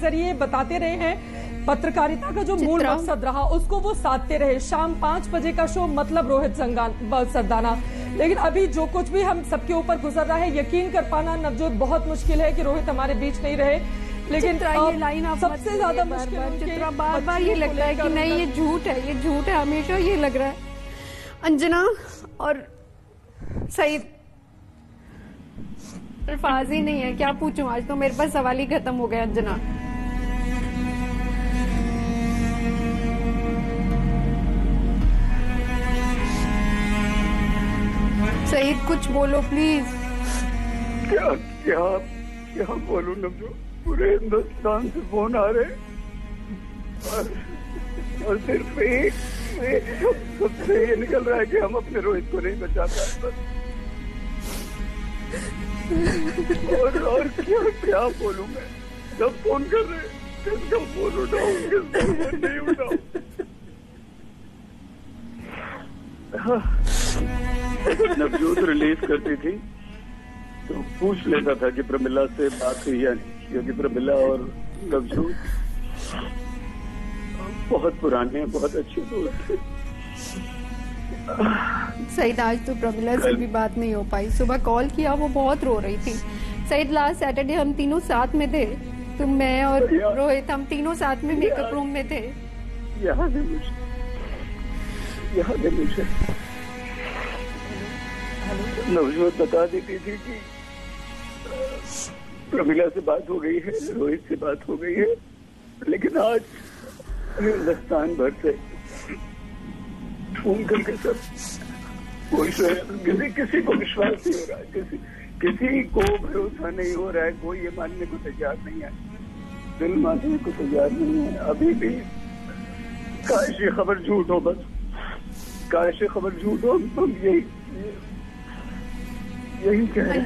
जरिए बताते रहे हैं, पत्रकारिता का जो मूल मकसद रहा उसको वो साधते रहे। शाम 5 बजे का शो मतलब रोहित सरदाना, लेकिन अभी जो कुछ भी हम सबके ऊपर गुजर रहा है, यकीन कर पाना नवजोत बहुत मुश्किल है कि रोहित हमारे बीच नहीं रहे। लेकिन ये लाइन आप सबसे ज्यादा मुश्किल बार ये लगता है कि नहीं ये झूठ है, ये झूठ है, हमेशा ये लग रहा है। अंजना और सईद, अल्फाज ही नहीं है, क्या पूछूं, आज तो मेरे पास सवाल ही खत्म हो गया। अंजना सईद कुछ बोलो प्लीज। क्या क्या क्या बोलूं नवजोत, पूरे हिंदुस्तान से फोन आ रहे और सिर्फ एक सबसे ये निकल रहा है कि हम अपने रोहित को नहीं बचा पाए। और क्या क्या बोलूं मैं, जब फोन कर रहे किसका फोन उठाऊं, किसका फोन नहीं उठाऊं। नवजोत रिलीज करती थी तो पूछ लेता था कि प्रमिला से बात हुई या नहीं, क्योंकि प्रमिला और नवजोत बहुत पुराने, बहुत अच्छे दोस्त थे। सईद आज तो प्रमिला से भी बात नहीं हो पाई, सुबह कॉल किया वो बहुत रो रही थी। सईद लास्ट सैटरडे हम तीनों साथ में थे, तुम, मैं और रोहित, हम तीनों साथ में मेकअप रूम में थे। याद है मुझे नवजोत बता देती थी कि प्रमिला से बात हो गई है, रोहित से बात हो गई है, लेकिन आज हिंदुस्तान भर से फोन करके सब पूछ रहे हैं। किसी को विश्वास नहीं हो रहा है, किसी को भरोसा नहीं हो रहा है, कोई ये मानने को तैयार नहीं है, दिल मानने को तैयार नहीं है अभी भी। काश ये खबर झूठ हो, बस काश ये खबर झूठ हो। हम यही कह रहे हैं।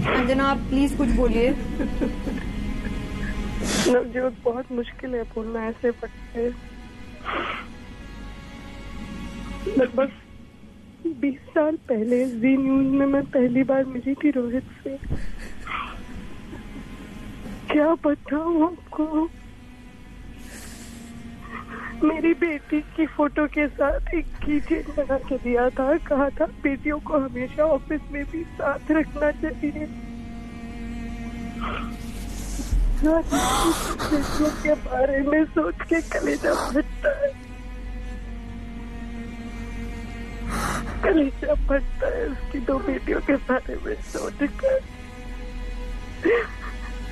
अंजना आप प्लीज कुछ बोलिए। नवजोत बहुत मुश्किल है बोलना ऐसे वक्त पे। लगभग 20 साल पहले जी न्यूज में मैं पहली बार मिली थी रोहित से। क्या बताऊं आपको, मेरी बेटी की फोटो के साथ एक कीचेन बना के दिया था, कहा था बेटियों को हमेशा ऑफिस में भी साथ रखना चाहिए। बेटियों के बारे में सोच के कलेजा फटता है, कलेजा फटता है उसकी 2 बेटियों के बारे में सोचकर।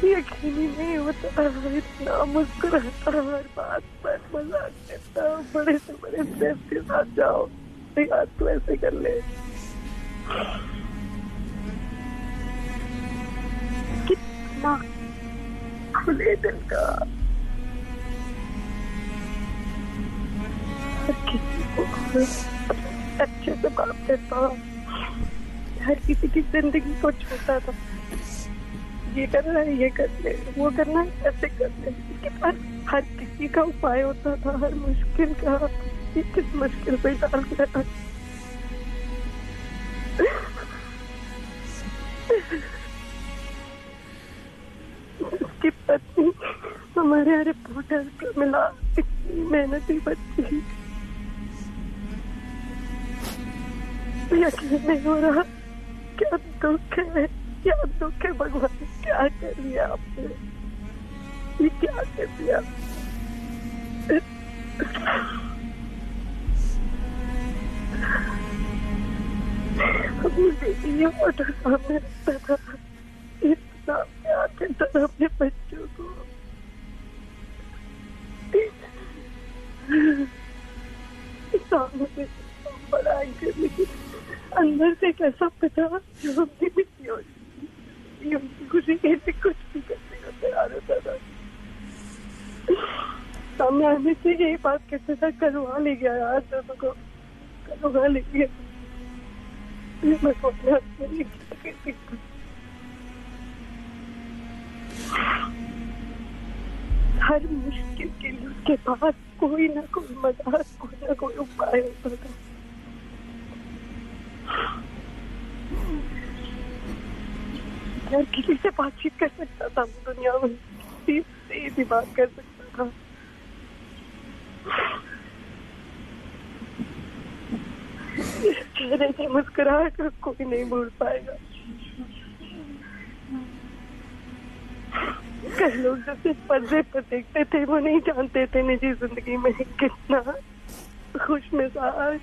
यकीन ही नहीं होता, इतना मुस्कुराता, हर बात पर मजाक करता, बड़े से बड़े स्टेप के साथ जाओ, याद तो ऐसे कर ले। कितना खुले दिल का, किसी को अच्छे से बात करता, हर किसी की जिंदगी को छूता था। ये करना है, ये कर ले, वो करना है, ऐसे कर ले। इसके पास हर किसी का उपाय होता था, हर मुश्किल का। ये किस मुश्किल पे डाल गया। उसकी पत्नी हमारे रिपोर्टर प्रमिला इतनी मेहनती बच्ची, यकीन नहीं हो रहा। क्या दुख है, क्या दुख है भगवान, क्या कर दिया आपने, ये क्या कर दिया। अपनी बेटी ये फोटो सामने रखता था, इतना प्यार करता था अपने बच्चों को। सामने बड़ा करने की अंदर से कैसा पता जो अपनी बेटी हो, उनकी खुशी के लिए कुछ भी करने को तैयार होता था। सामने आने से यही बात कहता था, करवा ले गया यार दोनों को, करवा ले गया। मैं हर मुश्किल के लिए उसके पास कोई ना कोई मदद, कोई ना कोई उपाय होता था। हर किसी से बातचीत कर सकता था दुनिया में, सीधी बात कर सकता था। चेहरे से मुस्कुराहट कोई नहीं भूल पाएगा। कई लोग जो सिर्फ पर्दे पर देखते थे वो नहीं जानते थे निजी जिंदगी में कितना खुश मिजाज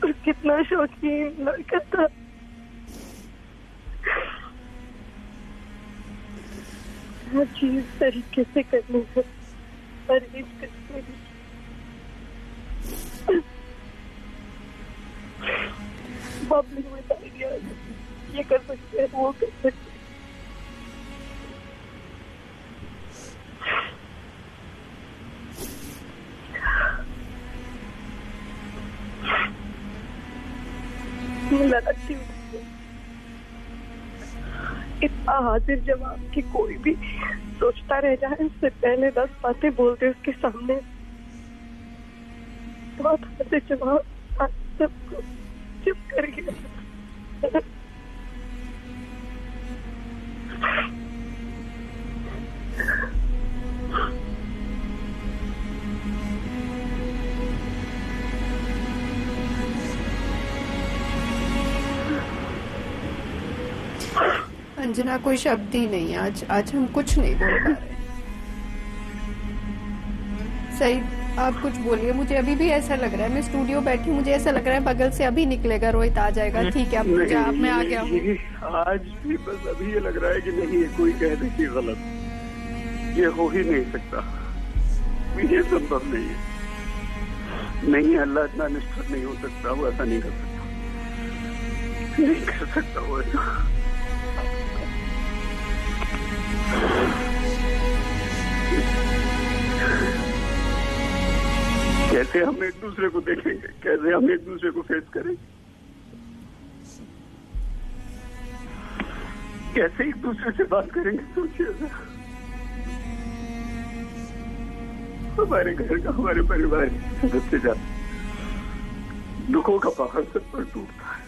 और कितना शौकीन लड़का था। हर चीज तरीके से करने से परहेज करने बबलिंग में आइडिया ये कर सकते हैं वो कर सकते हैं। लगती इतना हाजिर जवाब कि कोई भी सोचता रह जाए उससे पहले 10 बातें बोलते उसके सामने। बहुत हाजिर जवाब सबको चुप कर गया। अंजना कोई शब्द ही नहीं है आज हम कुछ नहीं बोल पा रहे। सही आप कुछ बोलिए। मुझे अभी भी ऐसा लग रहा है, मैं स्टूडियो बैठी, मुझे ऐसा लग रहा है बगल से अभी निकलेगा रोहित आ जाएगा। ठीक है अब मैं आ गया हूँ। आज भी बस अभी ये लग रहा है कि नहीं कोई कह दे कि गलत, ये हो ही नहीं सकता, ये संभव नहीं है। नहीं अल्लाह इतना निष्ठुर नहीं हो सकता, वो ऐसा नहीं कर सकता, नहीं कर सकता वो ऐसा। कैसे हम एक दूसरे को देखेंगे, कैसे हम एक दूसरे को फेस करेंगे, कैसे एक दूसरे से बात करेंगे। सोचिए हमारे घर का, हमारे परिवार के सदस्य जाते दुखों का पहाड़ सब पर टूटता है।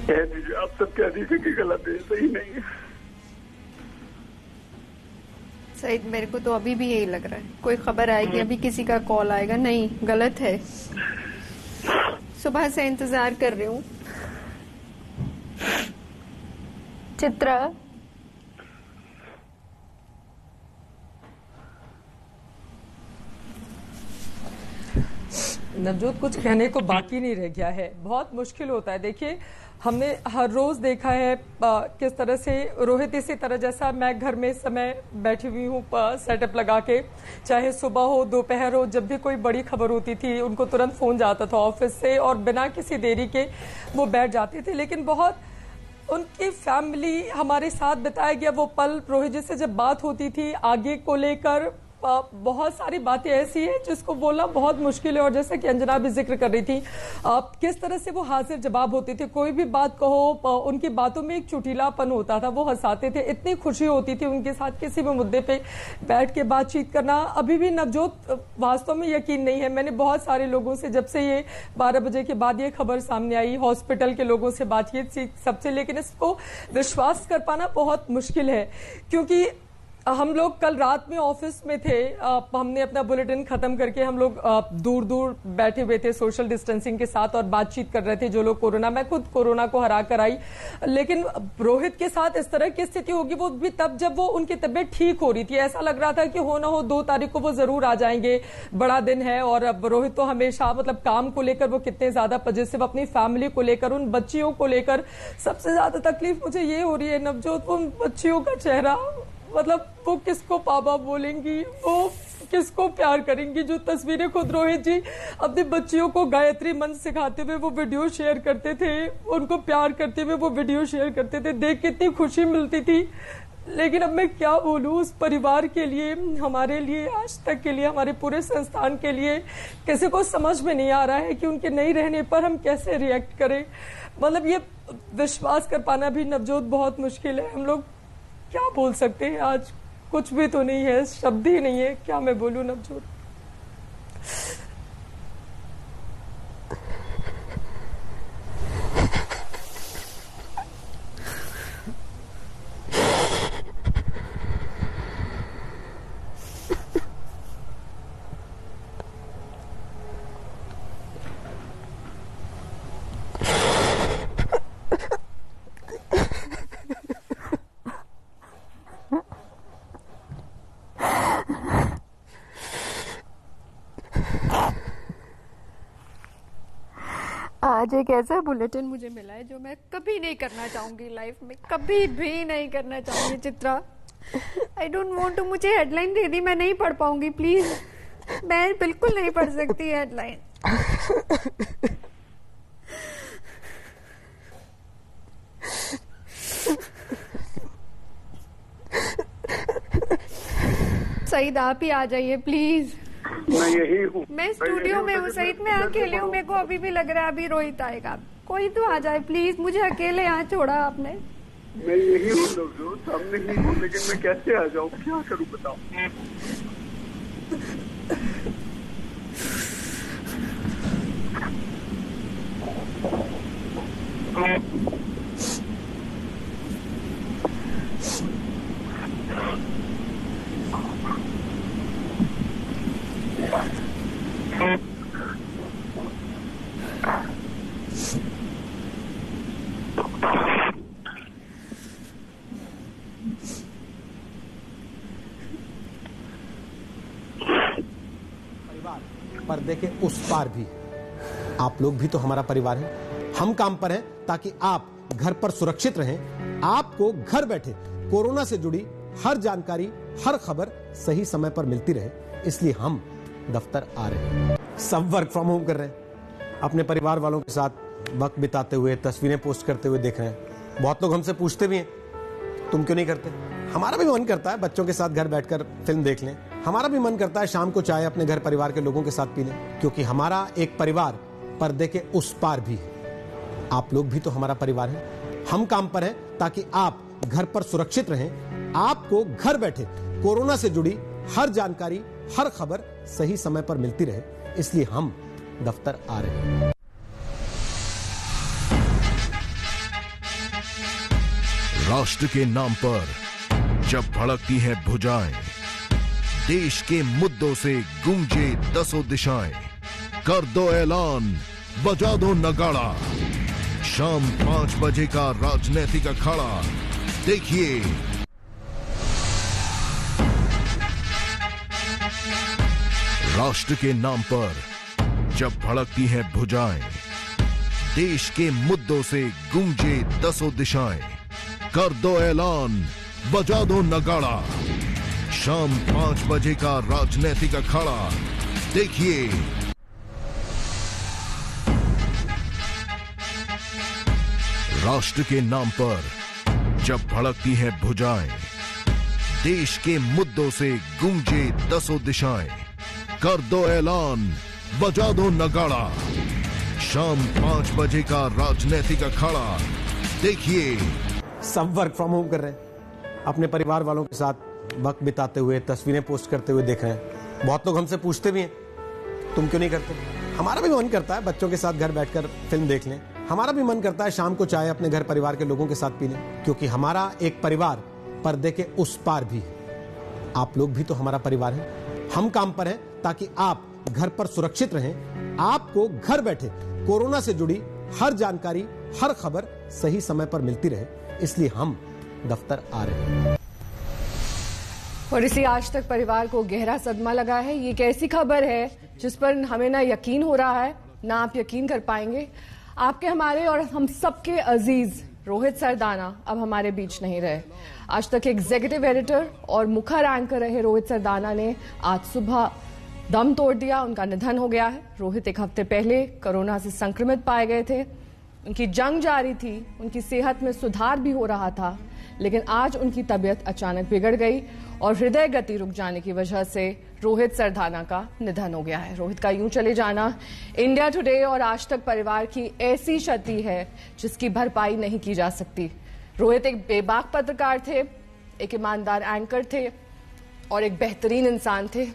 कह दीजिए, आप सब कह दीजिए कि गलत है, सही नहीं है। सही मेरे को तो अभी भी यही लग रहा है, कोई खबर आएगी, अभी किसी का कॉल आएगा, नहीं गलत है। सुबह से इंतजार कर रही हूँ। चित्रा नवजोत कुछ कहने को बाकी नहीं रह गया है, बहुत मुश्किल होता है। देखिए हमने हर रोज देखा है किस तरह से रोहित इसी तरह, जैसा मैं घर में इस समय बैठी हुई हूँ सेटअप लगा के, चाहे सुबह हो दोपहर हो, जब भी कोई बड़ी खबर होती थी उनको तुरंत फोन जाता था ऑफिस से और बिना किसी देरी के वो बैठ जाते थे। लेकिन बहुत उनकी फैमिली हमारे साथ बिताया गया वो पल, रोहित जी से जब बात होती थी आगे को लेकर बहुत सारी बातें ऐसी हैं जिसको बोलना बहुत मुश्किल है। और जैसे कि अंजना भी जिक्र कर रही थी किस तरह से वो हाजिर जवाब होते थे, कोई भी बात कहो उनकी बातों में एक चुटीलापन होता था, वो हंसाते थे, इतनी खुशी होती थी उनके साथ किसी भी मुद्दे पे बैठ के बातचीत करना। अभी भी नवजोत वास्तव में यकीन नहीं है, मैंने बहुत सारे लोगों से जब से ये 12 बजे के बाद ये खबर सामने आई, हॉस्पिटल के लोगों से बातचीत सबसे, लेकिन इसको विश्वास कर पाना बहुत मुश्किल है। क्योंकि हम लोग कल रात में ऑफिस में थे, हमने अपना बुलेटिन खत्म करके हम लोग दूर दूर बैठे हुए थे सोशल डिस्टेंसिंग के साथ और बातचीत कर रहे थे जो लोग कोरोना, मैं खुद कोरोना को हरा कर आई, लेकिन रोहित के साथ इस तरह की स्थिति होगी वो भी तब जब वो उनकी तबीयत ठीक हो रही थी। ऐसा लग रहा था कि हो ना हो 2 तारीख को वो जरूर आ जाएंगे, बड़ा दिन है। और अब रोहित तो हमेशा मतलब काम को लेकर वो कितने ज्यादा पॉजिटिव, अपनी फैमिली को लेकर, उन बच्चियों को लेकर। सबसे ज्यादा तकलीफ मुझे ये हो रही है नवजोत, वो उन बच्चियों का चेहरा, मतलब वो किसको पापा बोलेंगी, वो किसको प्यार करेंगी। जो तस्वीरें खुद रोहित जी अपनी बच्चियों को गायत्री मंत्र सिखाते हुए वो वीडियो शेयर करते थे, उनको प्यार करते हुए वो वीडियो शेयर करते थे, देख के इतनी खुशी मिलती थी। लेकिन अब मैं क्या बोलूं उस परिवार के लिए, हमारे लिए, आज तक के लिए, हमारे पूरे संस्थान के लिए, किसी को समझ में नहीं आ रहा है कि उनके नहीं रहने पर हम कैसे रिएक्ट करें। मतलब ये विश्वास कर पाना भी नवजोत बहुत मुश्किल है। हम लोग क्या बोल सकते हैं आज, कुछ भी तो नहीं है, शब्द ही नहीं है, क्या मैं बोलूं नवजोत। आज एक ऐसा बुलेटिन मुझे मिला है जो मैं कभी नहीं करना चाहूंगी लाइफ में, कभी भी नहीं करना चाहूंगी Chitra. I don't want to. मुझे हेडलाइन दे दी, मैं नहीं पढ़ पाऊंगी प्लीज, मैं बिल्कुल नहीं पढ़ सकती हेडलाइन। सईद आप ही आ जाइए प्लीज। मैं यही हूँ, मैं स्टूडियो में हूँ सईद, मैं अकेले हूँ, मेरे को अभी भी लग रहा है अभी रोहित आएगा। कोई तो आ जाए प्लीज, मुझे अकेले यहाँ छोड़ा आपने। मैं यही हूँ नवजोत, सामने ही हूँ, लेकिन मैं कैसे आ जाऊँ, क्या करूँ बताओ। पर्दे के उस पार भी आप लोग भी तो हमारा परिवार है। हम काम पर हैं ताकि आप घर पर सुरक्षित रहें। आपको घर बैठे कोरोना से जुड़ी हर जानकारी, हर खबर सही समय पर मिलती रहे, इसलिए हम दफ्तर आ रहे हैं। सब वर्क फ्रॉम होम कर रहे हैं, अपने परिवार वालों के साथ वक्त बिताते हुए, तस्वीरें पोस्ट करते हुए देख रहे हैं। बहुत लोग हमसे पूछते भी हैं तुम क्यों नहीं करते। हमारा भी मन करता है बच्चों के साथ घर बैठकर फिल्म देख लें, हमारा भी मन करता है शाम को चाय अपने घर परिवार के लोगों के साथ पी लें, क्योंकि हमारा एक परिवार पर्दे के उस पार भी है। आप लोग भी तो हमारा परिवार है। हम काम पर हैं ताकि आप घर पर सुरक्षित रहें। आपको घर बैठे कोरोना से जुड़ी हर जानकारी, हर खबर सही समय पर मिलती रहे, इसलिए हम दफ्तर आ रहे हैं। राष्ट्र के नाम पर जब भड़कती हैं भुजाएं, देश के मुद्दों से गूंजे दसों दिशाएं, कर दो ऐलान, बजा दो नगाड़ा, शाम 5 बजे का राजनीतिक अखाड़ा देखिए। राष्ट्र के नाम पर जब भड़कती हैं भुजाएं, देश के मुद्दों से गूंजे दसों दिशाएं, कर दो ऐलान, बजा दो नगाड़ा, शाम 5 बजे का राजनीतिक अखाड़ा देखिए। राष्ट्र के नाम पर जब भड़कती हैं भुजाएं, देश के मुद्दों से गूंजे दसों दिशाएं, कर दो ऐलान, बजा दो नगाड़ा, शाम 5 बजे का राजनीतिक अखाड़ा देखिए। सब वर्क फ्रॉम होम कर रहे हैं, अपने परिवार वालों के साथ वक्त बिताते हुए, तस्वीरें पोस्ट करते हुए देख रहे हैं। बहुत लोग हमसे पूछते भी हैं तुम क्यों नहीं करते। हमारा भी मन करता है बच्चों के साथ घर बैठकर फिल्म देख लें, हमारा भी मन करता है शाम को चाय अपने घर परिवार के लोगों के साथ पी लें, क्योंकि हमारा एक परिवार पर्दे के उस पार भी है। आप लोग भी तो हमारा परिवार है। हम काम पर हैं ताकि आप घर पर सुरक्षित रहें। आपको घर बैठे कोरोना से जुड़ी हर जानकारी, हर खबर सही समय पर मिलती रहे, इसलिए हम दफ्तर आ रहे हैं। और इसी आज तक परिवार को गहरा सदमा लगा है। ये एक ऐसी खबर है जिस पर हमें ना यकीन हो रहा है, ना आप यकीन कर पाएंगे। आपके, हमारे और हम सबके अजीज रोहित सरदाना अब हमारे बीच नहीं रहे। आज तक एग्जीक्यूटिव एडिटर और मुखर एंकर रहे रोहित सरदाना ने आज सुबह दम तोड़ दिया, उनका निधन हो गया है। रोहित एक हफ्ते पहले कोरोना से संक्रमित पाए गए थे, उनकी जंग जारी थी, उनकी सेहत में सुधार भी हो रहा था, लेकिन आज उनकी तबीयत अचानक बिगड़ गई और हृदय गति रुक जाने की वजह से रोहित सरदाना का निधन हो गया है। रोहित का यूं चले जाना इंडिया टुडे और आज तक परिवार की ऐसी क्षति है जिसकी भरपाई नहीं की जा सकती। रोहित एक बेबाक पत्रकार थे, एक ईमानदार एंकर थे, और एक बेहतरीन इंसान थे।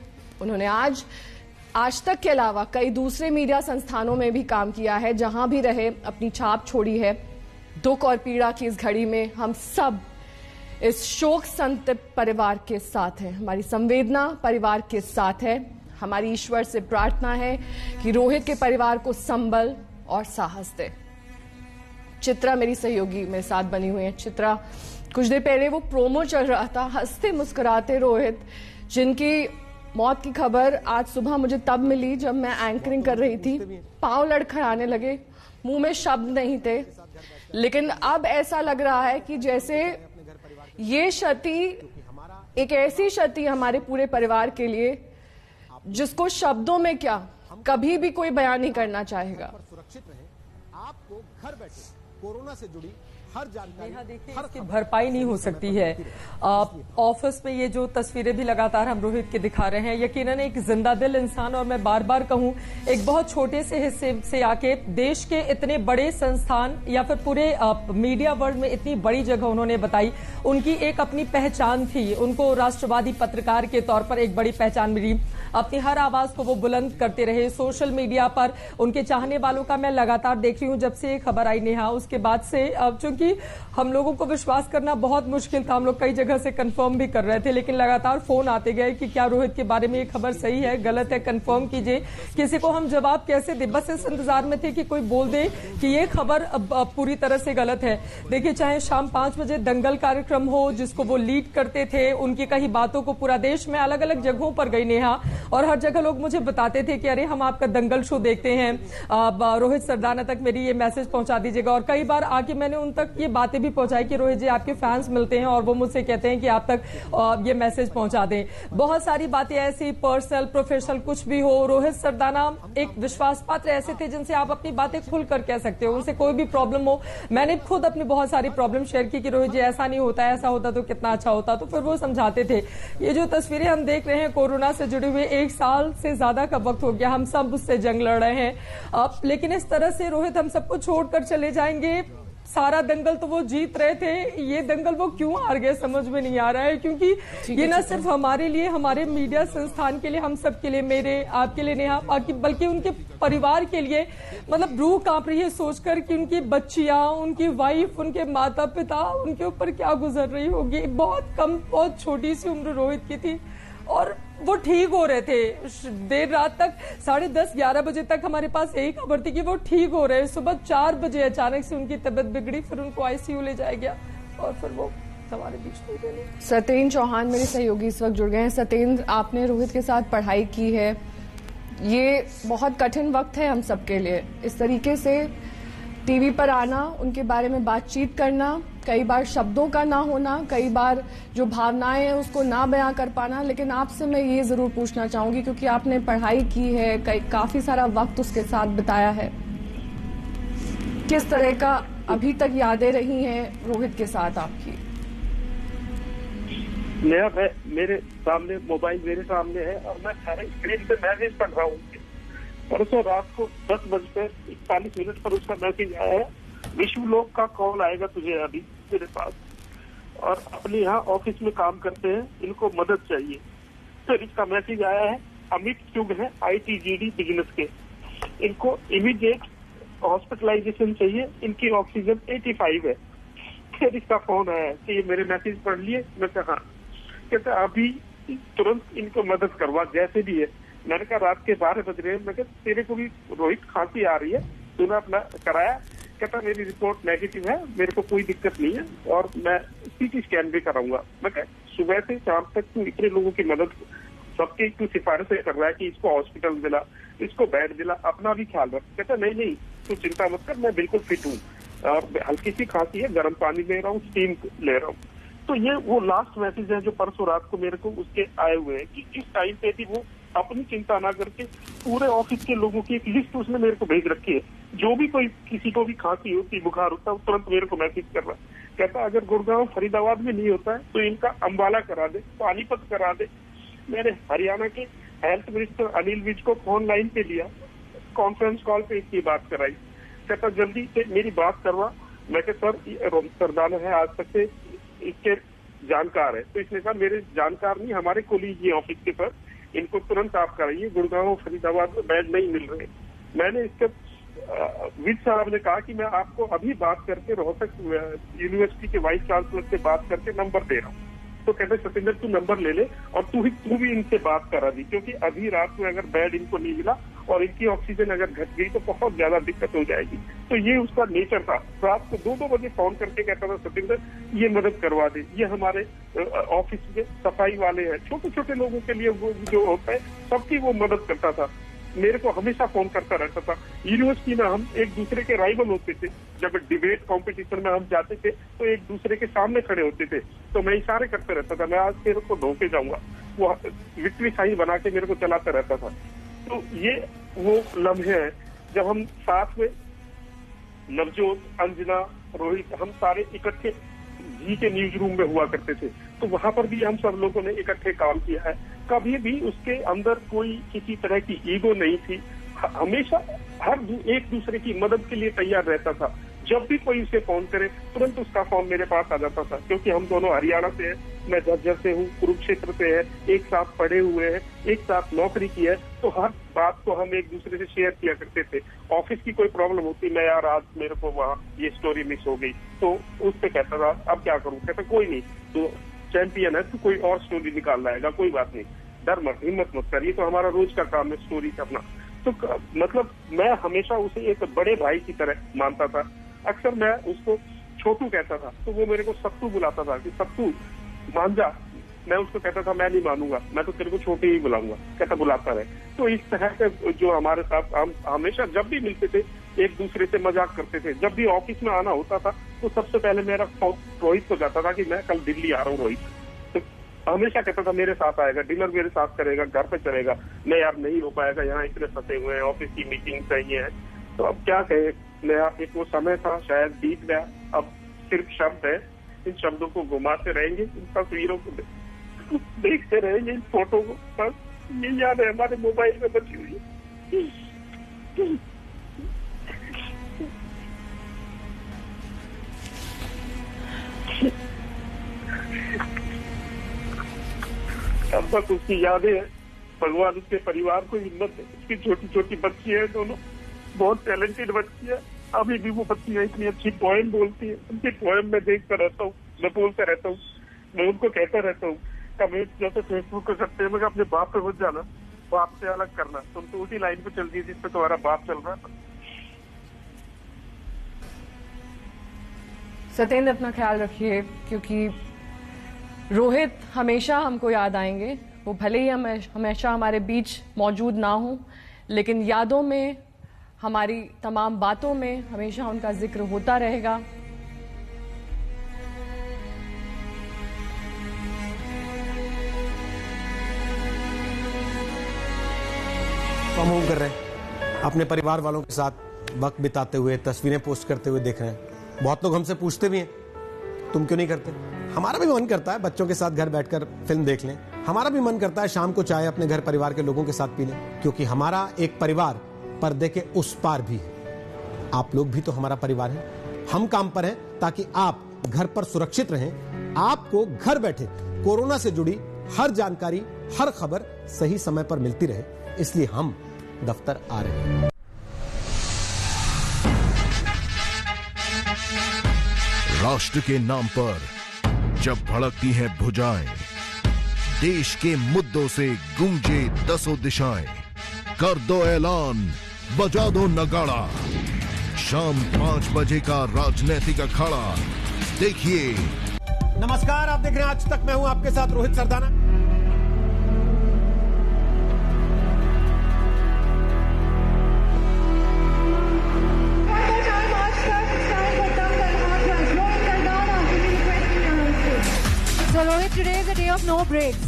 उन्होंने आज तक के अलावा कई दूसरे मीडिया संस्थानों में भी काम किया है, जहां भी रहे अपनी छाप छोड़ी है। दुख और पीड़ा की इस घड़ी में हम सब इस शोक संतप्त परिवार के साथ हैं। हमारी संवेदना परिवार के साथ है। हमारी ईश्वर से प्रार्थना है कि रोहित के परिवार को संबल और साहस दे। चित्रा मेरी सहयोगी मेरे साथ बनी हुई है। चित्रा, कुछ देर पहले वो प्रोमो चल रहा था, हंसते मुस्कुराते रोहित, जिनकी मौत की खबर आज सुबह मुझे तब मिली जब मैं एंकरिंग कर रही थी। पांव लड़खड़ाने लगे, मुंह में शब्द नहीं थे, लेकिन अब ऐसा लग रहा है कि जैसे ये क्षति एक ऐसी क्षति हमारे पूरे परिवार के लिए जिसको शब्दों में क्या कभी भी कोई बयान नहीं करना चाहेगा। सुरक्षित रहें, आपको घर बैठे कोरोना से जुड़ी हर जानकारी, देखिए इसकी भरपाई नहीं हो सकती है। ऑफिस में ये जो तस्वीरें भी लगातार हम रोहित के दिखा रहे हैं, यकीनन एक जिंदा दिल इंसान, और मैं बार बार कहूं एक बहुत छोटे से हिस्से से आके देश के इतने बड़े संस्थान या फिर पूरे मीडिया वर्ल्ड में इतनी बड़ी जगह उन्होंने बताई। उनकी एक अपनी पहचान थी, उनको राष्ट्रवादी पत्रकार के तौर पर एक बड़ी पहचान मिली। अपनी हर आवाज को वो बुलंद करते रहे। सोशल मीडिया पर उनके चाहने वालों का मैं लगातार देख रही हूं जब से ये खबर आई नेहा, उसके बाद से अब चूंकि हम लोगों को विश्वास करना बहुत मुश्किल था, हम लोग कई जगह से कंफर्म भी कर रहे थे, लेकिन लगातार फोन आते गए कि क्या रोहित के बारे में ये खबर सही है, गलत है, कंफर्म कीजिए। किसी को हम जवाब कैसे दे, बस इस इंतजार में थे कि कोई बोल दे कि ये खबर अब पूरी तरह से गलत है। देखिए, चाहे शाम 5 बजे दंगल कार्यक्रम हो जिसको वो लीड करते थे, उनकी कई बातों को पूरा देश में अलग अलग जगहों पर गई नेहा, और हर जगह लोग मुझे बताते थे कि अरे हम आपका दंगल शो देखते हैं, रोहित सरदाना तक मेरी ये मैसेज पहुंचा दीजिएगा। और कई बार आके मैंने उन तक ये बातें भी पहुंचाई कि रोहित जी आपके फैंस मिलते हैं और वो मुझसे कहते हैं कि आप तक ये मैसेज पहुंचा दें। बहुत सारी बातें ऐसी पर्सनल प्रोफेशनल कुछ भी हो, रोहित सरदाना एक विश्वास पात्र ऐसे थे जिनसे आप अपनी बातें खुलकर कह सकते हो, उनसे कोई भी प्रॉब्लम हो। मैंने खुद अपनी बहुत सारी प्रॉब्लम शेयर की कि रोहित जी ऐसा नहीं होता, ऐसा होता तो कितना अच्छा होता, तो फिर वो समझाते थे। ये जो तस्वीरें हम देख रहे हैं कोरोना से जुड़े हुए, 1 साल से ज्यादा का वक्त हो गया, हम सब उससे जंग लड़ रहे हैं अब, लेकिन इस तरह से रोहित हम सबको छोड़कर चले जाएंगे। सारा दंगल तो वो जीत रहे थे, ये दंगल वो क्यों हार गए समझ में नहीं आ रहा है, क्योंकि ये ना सिर्फ हमारे लिए, हमारे मीडिया संस्थान के लिए, हम सब के लिए, मेरे आपके लिए नेहा, बल्कि उनके परिवार के लिए, मतलब रूह कांप रही है सोचकर कि उनकी बच्चियां, उनकी वाइफ, उनके माता पिता, उनके ऊपर क्या गुजर रही होगी। बहुत छोटी सी उम्र रोहित की थी और वो ठीक हो रहे थे। देर रात तक 10:30-11 बजे तक हमारे पास यही खबर थी कि वो ठीक हो रहे हैं। सुबह 4 बजे अचानक से उनकी तबीयत बिगड़ी, फिर उनको आईसीयू ले जाया गया और फिर वो हमारे बीच नहीं रहे। सत्येंद्र चौहान मेरे सहयोगी इस वक्त जुड़ गए हैं। सत्येंद्र, आपने रोहित के साथ पढ़ाई की है, ये बहुत कठिन वक्त है हम सबके लिए। इस तरीके से टीवी पर आना, उनके बारे में बातचीत करना, कई बार शब्दों का ना होना, कई बार जो भावनाएं हैं उसको ना बयां कर पाना, लेकिन आपसे मैं ये जरूर पूछना चाहूंगी क्योंकि आपने पढ़ाई की है, काफी सारा वक्त उसके साथ बिताया है, किस तरह का अभी तक यादें रही हैं रोहित के साथ आपकी? मेरे सामने मोबाइल मेरे सामने है और मैं सारे स्क्रीन पे मैसेज पढ़ रहा हूँ। परसों रात को 10:41 पर उसका मैसेज आया है, विश्वलोक का कॉल आएगा तुझे अभी तेरे पास, और अपने यहाँ ऑफिस में काम करते हैं, इनको मदद चाहिए। फिर इसका मैसेज आया है, अमित चुग है ITGD बिजनेस के, इनको इमीडिएट हॉस्पिटलाइजेशन चाहिए, इनकी ऑक्सीजन 85 है। फिर इसका फोन आया कि ये मेरे मैसेज पढ़ लिए। मैं कहा, कहता अभी तुरंत इनको मदद करवा जैसे भी है। मैंने कहा रात के 12 बज रहे हैं, मैं कहता तेरे को भी रोहित खांसी आ रही है, तूने अपना कराया? कहता मेरी रिपोर्ट नेगेटिव है, मेरे को कोई दिक्कत नहीं है और मैं CT स्कैन भी कराऊंगा। मैं कहा सुबह से शाम तक तू इतने लोगों की मदद, सबकी तू सिफारिशें कर रहा है कि इसको हॉस्पिटल दिला, इसको बेड दिला, अपना भी ख्याल रख। कहता नहीं तू चिंता मत कर, मैं बिल्कुल फिट हूँ और हल्की सी खांसी है, गर्म पानी ले रहा हूँ, स्टीम ले रहा हूँ। तो ये वो लास्ट मैसेज है जो परसों रात को मेरे को उसके आए हुए हैं कि इस टाइम पे भी वो अपनी चिंता ना करके पूरे ऑफिस के लोगों की एक लिस्ट उसने मेरे को भेज रखी है। जो भी कोई किसी को भी खांसी होती, बुखार होता है, तुरंत मेरे को मैसेज कर रहा है। कहता अगर गुड़गांव फरीदाबाद में नहीं होता है तो इनका अंबाला करा दे, पानीपत करा दे। मैंने हरियाणा के हेल्थ मिनिस्टर अनिल विज को फोन लाइन पे लिया, कॉन्फ्रेंस कॉल पे इसकी बात कराई। कहता जल्दी से मेरी बात करवा। मैं कहता सर सरदाना है, आज तक से इसके जानकार है, तो इसने कहा मेरे जानकार नहीं, हमारे कोलीग ये ऑफिस के पर, इनको तुरंत आप कराइए, गुड़गांव फरीदाबाद में बेड नहीं मिल रहे। मैंने इसके विद साहब ने कहा कि मैं आपको अभी बात करके रोहतक यूनिवर्सिटी के वाइस चांसलर से बात करके नंबर दे रहा हूँ। तो कहते सतेंद्र तू नंबर ले ले और तू भी इनसे बात करा दी, क्योंकि अभी रात में अगर बेड इनको नहीं मिला और इनकी ऑक्सीजन अगर घट गई तो बहुत ज्यादा दिक्कत हो जाएगी। तो ये उसका नेचर था। रात को 2-2 बजे फोन करके कहता था सतेंद्र ये मदद करवा दे, ये हमारे ऑफिस में सफाई वाले हैं, छोटे छोटे लोगों के लिए वो जो होता है सबकी वो मदद करता था। मेरे को हमेशा फोन करता रहता था। यूनिवर्सिटी में हम एक दूसरे के राइवल होते थे, जब डिबेट कंपटीशन में हम जाते थे तो एक दूसरे के सामने खड़े होते थे, तो मैं इशारे करते रहता था, मैं आज तेरे को धोके जाऊंगा, वो विक्ट्री साइन बना के मेरे को चलाता रहता था। तो ये वो लम्हे हैं जब हम साथ में नवजोत, अंजना, रोहित, हम सारे इकट्ठे जी के न्यूज रूम में हुआ करते थे। तो वहां पर भी हम सब लोगों ने इकट्ठे काम किया है। कभी भी उसके अंदर कोई किसी तरह की ईगो नहीं थी, हमेशा एक दूसरे की मदद के लिए तैयार रहता था। जब भी कोई उसे फोन करे तुरंत उसका फोन मेरे पास आ जाता था, क्योंकि हम दोनों हरियाणा से हैं, मैं झज्जर से हूँ, कुरुक्षेत्र से है, एक साथ पढ़े हुए हैं, एक साथ नौकरी की है, तो हर बात को हम एक दूसरे से शेयर किया करते थे। ऑफिस की कोई प्रॉब्लम होती, मैं यार आज मेरे को वहाँ ये स्टोरी मिस हो गई, तो उससे कहता था अब क्या करूँ, कहता कोई नहीं, तो चैंपियन है तो कोई और स्टोरी निकाल लाएगा, कोई बात नहीं, डर मत, हिम्मत मत करिए, तो हमारा रोज का काम है स्टोरी करना। तो मतलब मैं हमेशा उसे एक बड़े भाई की तरह मानता था। अक्सर मैं उसको छोटू कहता था, तो वो मेरे को सत्तू बुलाता था कि सत्तू मान जा। मैं उसको कहता था मैं नहीं मानूंगा, मैं तो तेरे को छोटे ही बुलाऊंगा, कहता बुलाता रहे। तो इस तरह से जो हमारे साथ हम हमेशा जब भी मिलते थे एक दूसरे से मजाक करते थे। जब भी ऑफिस में आना होता था तो सबसे पहले मेरा फोन रोहित को जाता था कि मैं कल दिल्ली आ रहा हूँ रोहित, तो हमेशा कहता था मेरे साथ आएगा, डिनर मेरे साथ करेगा, घर पे चलेगा। मैं यार नहीं हो पाएगा, यहाँ इतने फंसे हुए हैं, ऑफिस की मीटिंग चाहिए है। तो अब क्या कहे, नया एक वो समय था शायद बीत गया, अब सिर्फ शब्द है, इन शब्दों को घुमाते रहेंगे, इन तस्वीरों को देखते रहेंगे, इन फोटो को, बस ये याद है हमारे मोबाइल में बची हुई है। अब तक उसकी यादें हैं, भगवान उसके परिवार को हिम्मत है। उसकी छोटी छोटी बच्ची है, दोनों बहुत टैलेंटेड बच्ची है। अभी भी वो बच्ची है, इतनी अच्छी पोएम बोलती है, उनकी पोएम में देखता रहता हूँ, मैं बोलता रहता हूँ, मैं उनको कहता रहता हूँ कमेंट जैसे फेसबुक को करते हैं, मैं अपने बाप पे मत जाना, बाप से अलग करना, तुम तो उसी लाइन पे चल रही है जिसपे तुम्हारा बाप चल रहा था। सतेंद्र अपना ख्याल रखिए, क्योंकि रोहित हमेशा हमको याद आएंगे। वो भले ही हमेशा हमारे बीच मौजूद ना हो, लेकिन यादों में, हमारी तमाम बातों में हमेशा उनका जिक्र होता रहेगा। फ्रॉम होम कर रहे हैं, अपने परिवार वालों के साथ वक्त बिताते हुए, तस्वीरें पोस्ट करते हुए देख रहे हैं। बहुत लोग हमसे पूछते भी हैं तुम क्यों नहीं करते। हमारा भी मन करता है बच्चों के साथ घर बैठकर फिल्म देख लें, हमारा भी मन करता है शाम को चाय अपने घर परिवार के लोगों के साथ पी लें, क्योंकि हमारा एक परिवार पर्दे के उस पार भी है। आप लोग भी तो हमारा परिवार हैं। हम काम पर हैं ताकि आप घर पर सुरक्षित रहें। आपको घर बैठे कोरोना से जुड़ी हर जानकारी, हर खबर सही समय पर मिलती रहे, इसलिए हम दफ्तर आ रहे हैं। राष्ट्र के नाम पर जब भड़कती हैं भुजाएं, देश के मुद्दों से गूंजे दसों दिशाएं, कर दो ऐलान, बजा दो नगाड़ा, शाम 5 बजे का राजनीतिक अखाड़ा देखिए। नमस्कार, आप देख रहे हैं आज तक, मैं हूं आपके साथ Rohit Sardana. So Rohit, today is a day of no breaks.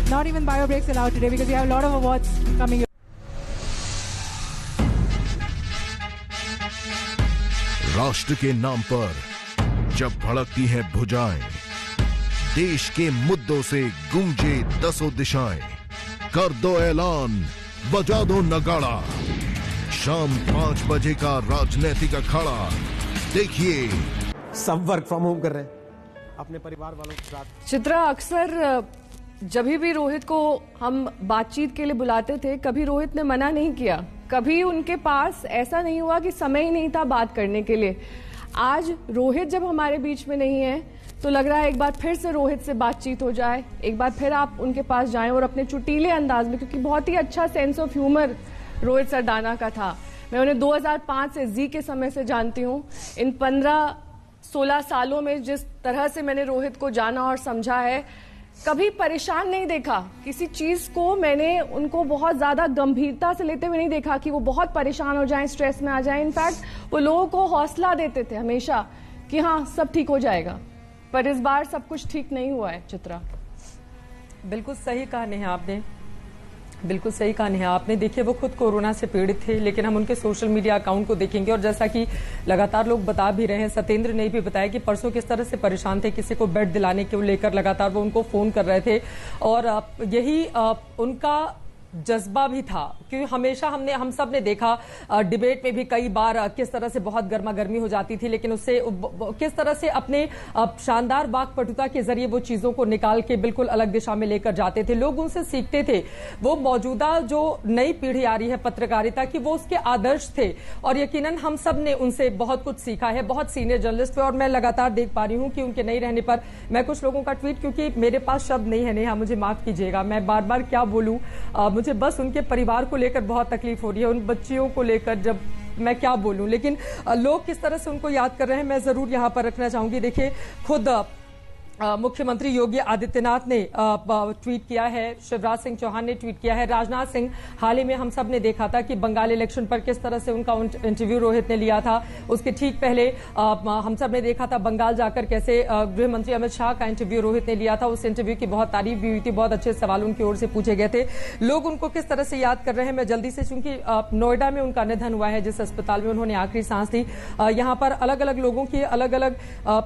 Not even bio breaks allowed today because we have a lot of awards coming. राष्ट्र के नाम पर जब भड़कती हैं भुजाएं, देश के मुद्दों से गूंजे दसों दिशाएं, कर दो ऐलान, बजा दो नगाड़ा, शाम 5 बजे का राजनीतिक अखाड़ा देखिए। सब वर्क फ्रॉम होम कर रहे हैं, अपने परिवार वालों के साथ। चित्रा, अक्सर जब भी रोहित को हम बातचीत के लिए बुलाते थे, कभी रोहित ने मना नहीं किया, कभी उनके पास ऐसा नहीं हुआ कि समय ही नहीं था बात करने के लिए। आज रोहित जब हमारे बीच में नहीं है तो लग रहा है एक बार फिर से रोहित से बातचीत हो जाए, एक बार फिर आप उनके पास जाएं और अपने चुटीले अंदाज में, क्योंकि बहुत ही अच्छा sense of humour Rohit Sardana का था। मैं उन्हें 2005 से जी के समय से जानती हूँ। इन 15-16 सालों में जिस तरह से मैंने रोहित को जाना और समझा है, कभी परेशान नहीं देखा। किसी चीज को मैंने उनको बहुत ज्यादा गंभीरता से लेते हुए नहीं देखा कि वो बहुत परेशान हो जाएं, स्ट्रेस में आ जाएं। इनफैक्ट वो लोगों को हौसला देते थे हमेशा कि हाँ सब ठीक हो जाएगा। पर इस बार सब कुछ ठीक नहीं हुआ है। चित्रा, बिल्कुल सही कहा नेहा आपने, बिल्कुल सही कहा नेहा आपने। देखिए, वो खुद कोरोना से पीड़ित थे, लेकिन हम उनके सोशल मीडिया अकाउंट को देखेंगे और जैसा कि लगातार लोग बता भी रहे हैं, सत्येंद्र ने भी बताया कि परसों किस तरह से परेशान थे, किसी को बेड दिलाने को लेकर लगातार वो उनको फोन कर रहे थे और यही उनका जज्बा भी था। क्योंकि हमेशा हम सब ने देखा डिबेट में भी कई बार किस तरह से बहुत गर्मा गर्मी हो जाती थी, लेकिन उससे किस तरह से अपने शानदार वाक्पटुता के जरिए वो चीजों को निकाल के बिल्कुल अलग दिशा में लेकर जाते थे। लोग उनसे सीखते थे। वो मौजूदा जो नई पीढ़ी आ रही है पत्रकारिता की, वो उसके आदर्श थे और यकीनन हम सब ने उनसे बहुत कुछ सीखा है। बहुत सीनियर जर्नलिस्ट थे और मैं लगातार देख पा रही हूं कि उनके नहीं रहने पर मैं कुछ लोगों का ट्वीट, क्योंकि मेरे पास शब्द नहीं है नेहा, मुझे माफ कीजिएगा, मैं बार बार क्या बोलूं, मुझे बस उनके परिवार को लेकर बहुत तकलीफ हो रही है, उन बच्चियों को लेकर जब मैं क्या बोलूं। लेकिन लोग किस तरह से उनको याद कर रहे हैं मैं जरूर यहां पर रखना चाहूंगी। देखिए, खुद मुख्यमंत्री योगी आदित्यनाथ ने ट्वीट किया है, शिवराज सिंह चौहान ने ट्वीट किया है, राजनाथ सिंह, हाल ही में हम सब ने देखा था कि बंगाल इलेक्शन पर किस तरह से उनका इंटरव्यू रोहित ने लिया था। उसके ठीक पहले हम सब ने देखा था बंगाल जाकर कैसे गृह मंत्री अमित शाह का इंटरव्यू रोहित ने लिया था। उस इंटरव्यू की बहुत तारीफ भी हुई थी, बहुत अच्छे सवाल उनकी ओर से पूछे गए थे। लोग उनको किस तरह से याद कर रहे हैं मैं जल्दी से, चूंकि नोएडा में उनका निधन हुआ है, जिस अस्पताल में उन्होंने आखिरी सांस ली, यहां पर अलग अलग लोगों की अलग अलग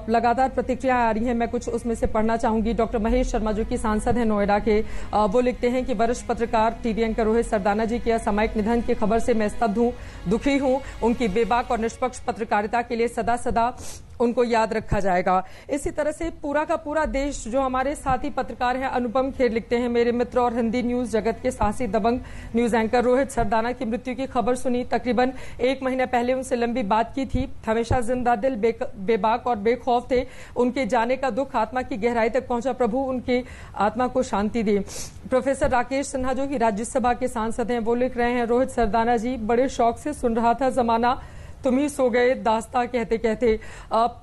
लगातार प्रतिक्रियाएं आ रही हैं। मैं कुछ उसमें से पढ़ना चाहूंगी। डॉक्टर महेश शर्मा जो कि सांसद हैं नोएडा के, वो लिखते हैं कि वरिष्ठ पत्रकार टीवी एंकर रोहित सरदाना जी के असामयिक निधन की खबर से मैं स्तब्ध हूं, दुखी हूं। उनकी बेबाक और निष्पक्ष पत्रकारिता के लिए सदा सदा उनको याद रखा जाएगा। इसी तरह से पूरा का पूरा देश, जो हमारे साथी पत्रकार हैं, अनुपम खेर लिखते हैं, मेरे मित्र और हिंदी न्यूज जगत के साहसी दबंग न्यूज एंकर रोहित सरदाना की मृत्यु की खबर सुनी, तकरीबन 1 महीने पहले उनसे लंबी बात की थी, हमेशा जिंदा दिल, बेबाक और बेखौफ थे। उनके जाने का दुख आत्मा की गहराई तक पहुंचा, प्रभु उनकी आत्मा को शांति दे। प्रोफेसर राकेश सिन्हा जो कि राज्यसभा के सांसद हैं, वो लिख रहे हैं, रोहित सरदाना जी, बड़े शौक से सुन रहा था जमाना, तुम ही सो गए दास्ता कहते कहते।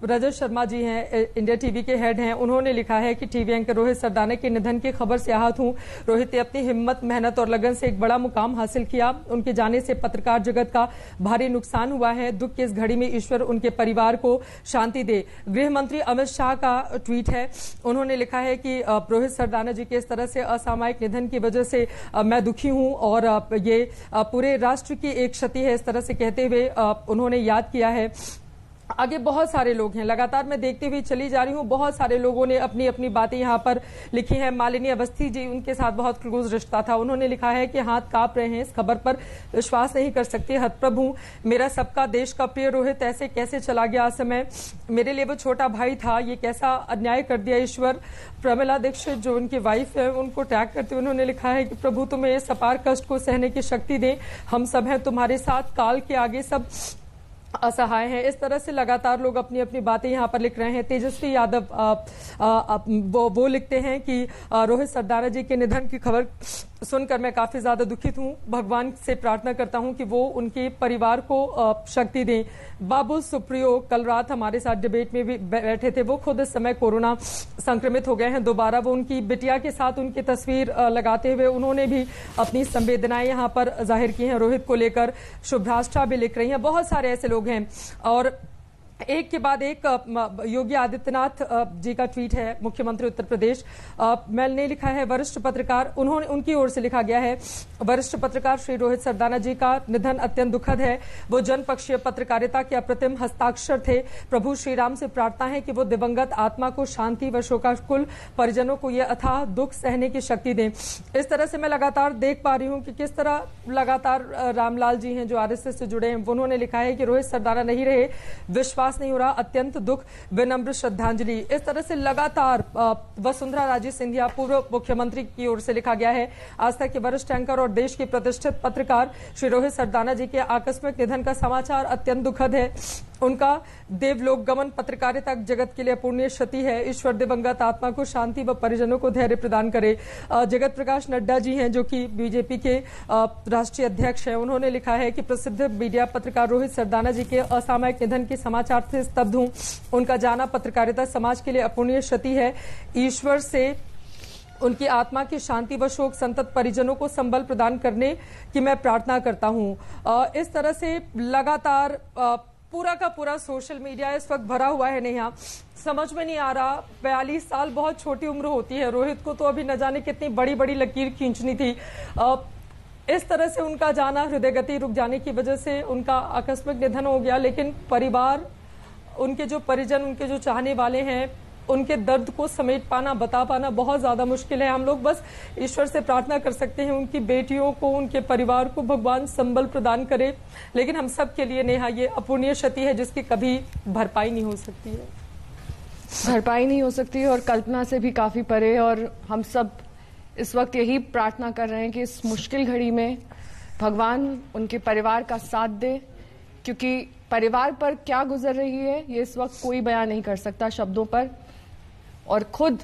रजत शर्मा जी हैं, इंडिया टीवी के हेड हैं, उन्होंने लिखा है कि टीवी एंकर रोहित सरदाना के निधन की खबर से आहत हूं। रोहित ने अपनी हिम्मत, मेहनत और लगन से एक बड़ा मुकाम हासिल किया। उनके जाने से पत्रकार जगत का भारी नुकसान हुआ है। दुख की इस घड़ी में ईश्वर उनके परिवार को शांति दे। गृह मंत्री अमित शाह का ट्वीट है, उन्होंने लिखा है कि रोहित सरदाना जी के इस तरह से असामयिक निधन की वजह से मैं दुखी हूं और ये पूरे राष्ट्र की एक क्षति है, इस तरह से कहते हुए उन्होंने याद किया है। आगे बहुत सारे लोग हैं, लगातार मैं देखते हुए चली जा रही हूं, बहुत सारे लोगों ने अपनी अपनी बातें यहां पर लिखी हैं। मालिनी अवस्थी जी, उनके साथ बहुत क्लोज रिश्ता था, उन्होंने लिखा है कि हाथ कांप रहे हैं, इस खबर पर विश्वास नहीं कर सकते, हतप्रभु, मेरा सबका देश का प्रिय रोहित ऐसे कैसे चला गया समय, मेरे लिए वो छोटा भाई था, ये कैसा अन्याय कर दिया ईश्वर। प्रमिला दीक्षित जो उनकी वाइफ है, उनको टैग करते हुए उन्होंने लिखा है कि प्रभु तुम्हें इस अपार कष्ट को सहने की शक्ति दें, हम सब हैं तुम्हारे साथ, काल के आगे सब असहाय हैं। इस तरह से लगातार लोग अपनी अपनी बातें यहां पर लिख रहे हैं। तेजस्वी यादव वो लिखते हैं कि रोहित सरदाना जी के निधन की खबर सुनकर मैं काफी ज्यादा दुखित हूं, भगवान से प्रार्थना करता हूं कि वो उनके परिवार को शक्ति दें। बाबुल सुप्रियो कल रात हमारे साथ डिबेट में भी बैठे थे, वो खुद इस समय कोरोना संक्रमित हो गए हैं दोबारा। वो उनकी बिटिया के साथ उनकी तस्वीर लगाते हुए उन्होंने भी अपनी संवेदनाएं यहां पर जाहिर की हैं रोहित को लेकर। शुभ्राष्टा भी लिख रही हैं, बहुत सारे ऐसे लोग हैं और एक के बाद एक योगी आदित्यनाथ जी का ट्वीट है, मुख्यमंत्री उत्तर प्रदेश, मैंने लिखा है वरिष्ठ पत्रकार, उन्होंने उनकी ओर से लिखा गया है, वरिष्ठ पत्रकार श्री रोहित सरदाना जी का निधन अत्यंत दुखद है। वो जनपक्षीय पत्रकारिता के अप्रतिम हस्ताक्षर थे। प्रभु श्री राम से प्रार्थना है कि वो दिवंगत आत्मा को शांति व शोकाकुल परिजनों को ये अथाह दुख सहने की शक्ति दें। इस तरह से मैं लगातार देख पा रही हूं कि किस तरह लगातार रामलाल जी हैं जो आरएसएस से जुड़े हैं, उन्होंने लिखा है कि रोहित सरदाना नहीं रहे, विश्वास विश्वास नहीं हो रहा, अत्यंत दुख, विनम्र श्रद्धांजलि। इस तरह से लगातार वसुंधरा राजे सिंधिया पूर्व मुख्यमंत्री की ओर से लिखा गया है। आज तक के वरिष्ठ एंकर और देश के प्रतिष्ठित पत्रकार श्री रोहित सरदाना जी के आकस्मिक निधन का समाचार अत्यंत दुखद है। उनका देवलोक गमन पत्रकारिता जगत के लिए अपूर्णीय क्षति है। ईश्वर दिवंगत आत्मा को शांति व परिजनों को धैर्य प्रदान करे। जगत प्रकाश नड्डा जी हैं, जो कि बीजेपी के राष्ट्रीय अध्यक्ष हैं, उन्होंने लिखा है कि प्रसिद्ध मीडिया पत्रकार रोहित सरदाना जी के असामयिक निधन के समाचार से स्तब्ध हूं। उनका जाना पत्रकारिता समाज के लिए अपूर्णीय क्षति है। ईश्वर से उनकी आत्मा की शांति व शोक संतप्त परिजनों को संबल प्रदान करने की मैं प्रार्थना करता हूं। इस तरह से लगातार पूरा का पूरा सोशल मीडिया इस वक्त भरा हुआ है। नेहा, समझ में नहीं आ रहा, 42 साल बहुत छोटी उम्र होती है। रोहित को तो अभी न जाने कितनी बड़ी बड़ी लकीर खींचनी थी। इस तरह से उनका जाना, हृदय गति रुक जाने की वजह से उनका आकस्मिक निधन हो गया। लेकिन परिवार, उनके जो परिजन, उनके जो चाहने वाले हैं, उनके दर्द को समेट पाना, बता पाना बहुत ज्यादा मुश्किल है। हम लोग बस ईश्वर से प्रार्थना कर सकते हैं उनकी बेटियों को, उनके परिवार को भगवान संबल प्रदान करे। लेकिन हम सब के लिए नेहा ये अपूर्णीय क्षति है जिसकी कभी भरपाई नहीं हो सकती है। भरपाई नहीं हो सकती है और कल्पना से भी काफी परे। और हम सब इस वक्त यही प्रार्थना कर रहे हैं कि इस मुश्किल घड़ी में भगवान उनके परिवार का साथ दे, क्योंकि परिवार पर क्या गुजर रही है ये इस वक्त कोई बयान नहीं कर सकता शब्दों पर। और खुद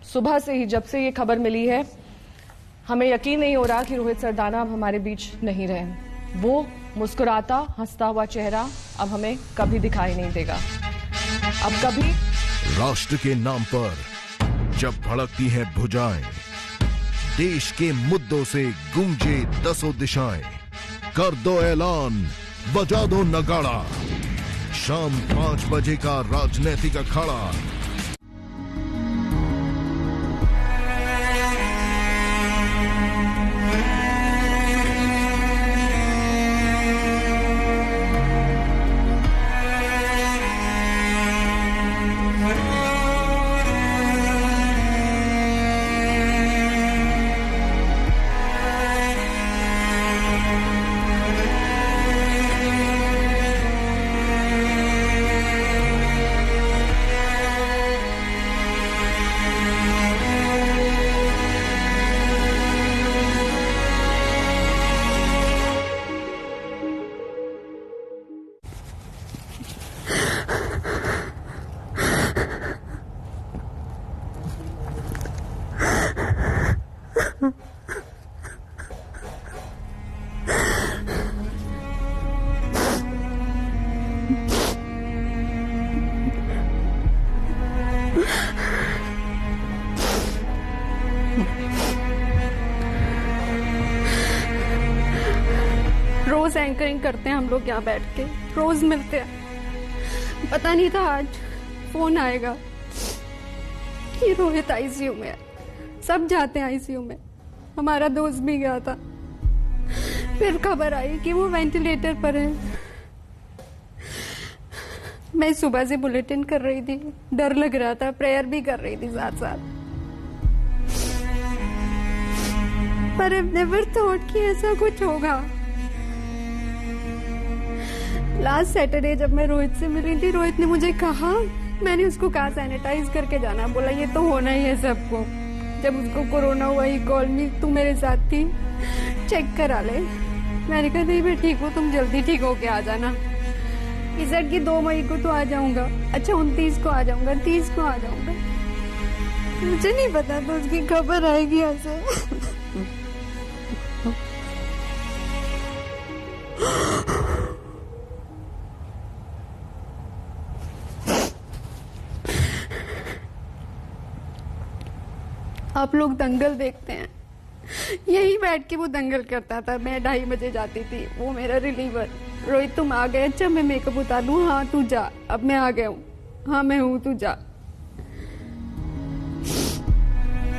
सुबह से ही, जब से ये खबर मिली है, हमें यकीन नहीं हो रहा कि रोहित सरदाना अब हमारे बीच नहीं रहे। वो मुस्कुराता, हंसता हुआ चेहरा अब हमें कभी दिखाई नहीं देगा, अब कभी। राष्ट्र के नाम पर जब भड़कती हैं भुजाएं, देश के मुद्दों से गूंजे दसों दिशाएं, कर दो ऐलान, बजा दो नगाड़ा, शाम 5 बजे का राजनीतिक अखाड़ा। रोज एंकरिंग करते हैं हम लोग यहाँ बैठ के, रोज मिलते हैं। पता नहीं था आज फोन आएगा कि रोहित आईसीयू में है। सब जाते हैं आईसीयू में, हमारा दोस्त भी गया था। फिर खबर आई कि वो वेंटिलेटर पर है। मैं सुबह से बुलेटिन कर रही थी, डर लग रहा था, प्रेयर भी कर रही थी साथ साथ। पर आई नेवर थॉट कि ऐसा कुछ होगा। लास्ट सैटरडे जब मैं रोहित से मिली थी, रोहित ने मुझे कहा, मैंने उसको कहा सैनिटाइज करके जाना, बोला ये तो होना ही है सबको। जब उसको कोरोना हुआ ही कॉल मी, तू मेरे साथ थी, चेक करा ले। मैंने कहा नहीं मैं ठीक हूँ, तुम जल्दी ठीक होके आ जाना। इस की 2 मई को तो आ जाऊंगा, अच्छा 29 को आ जाऊंगा, 30 को आ जाऊंगा। मुझे नहीं पता तो उसकी खबर आएगी ऐसे। आप लोग दंगल देखते हैं, यही बैठ के वो दंगल करता था। मैं 2:30 बजे जाती थी, वो मेरा रिलीवर। रोहित तुम आ गए, अच्छा मैं मेकअप उतार लूं, हाँ तू जा, अब मैं आ गया हूँ, हाँ मैं हूँ तू जा।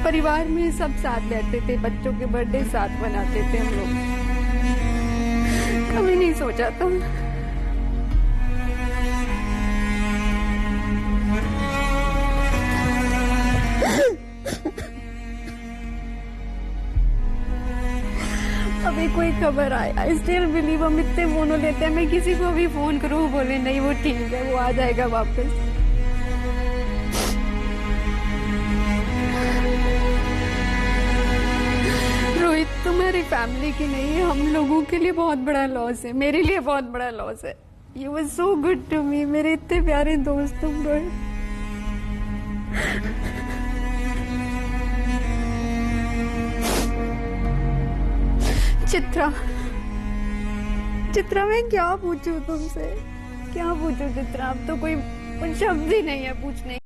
परिवार में सब साथ बैठते थे, बच्चों के बर्थडे साथ मनाते थे हम लोग। कभी नहीं सोचा था अभी कोई खबर आए। आई स्टिल बिलीव, हम इतने फोन लेते हैं, मैं किसी को भी फोन करूँ बोले नहीं वो ठीक है, वो आ जाएगा वापस। रोहित तुम्हारी फैमिली की नहीं है, हम लोगों के लिए बहुत बड़ा लॉस है, मेरे लिए बहुत बड़ा लॉस है। You was so good to me, मेरे इतने प्यारे दोस्त तुम रोहित। चित्रा मैं क्या पूछूं तुमसे, क्या पूछूं चित्रा, अब तो कोई शब्द ही नहीं है पूछने।